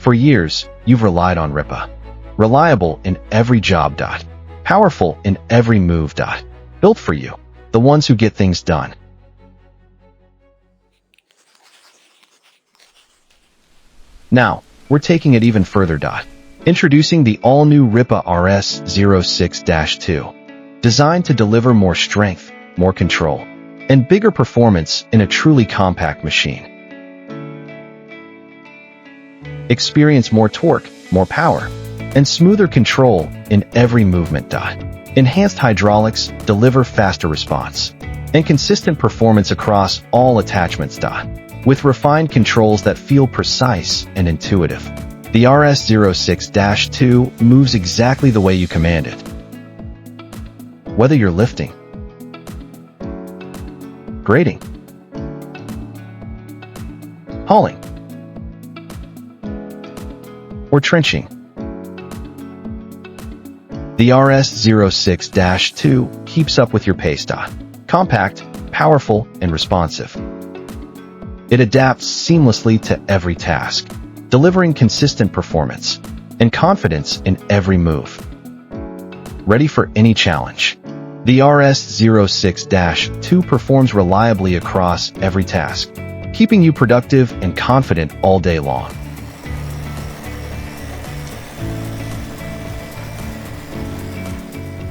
For years, you've relied on Rippa. Reliable in every job. Powerful in every move. Built for you, the ones who get things done. Now, we're taking it even further. Introducing the all-new Rippa RS06-2. Designed to deliver more strength, more control, and bigger performance in a truly compact machine. Experience more torque, more power, and smoother control in every movement. Enhanced hydraulics deliver faster response and consistent performance across all attachments. With refined controls that feel precise and intuitive, the RS06-2 moves exactly the way you command it. Whether you're lifting, grading, hauling, or trenching, the RS06-2 keeps up with your pace. Compact, powerful, and responsive. It adapts seamlessly to every task, delivering consistent performance and confidence in every move. Ready for any challenge, the RS06-2 performs reliably across every task, keeping you productive and confident all day long.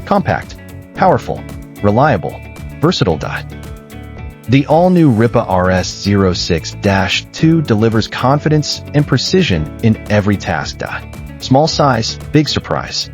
Compact, powerful, reliable, versatile. The all-new Rippa RS06-2 delivers confidence and precision in every task. Small size, big surprise.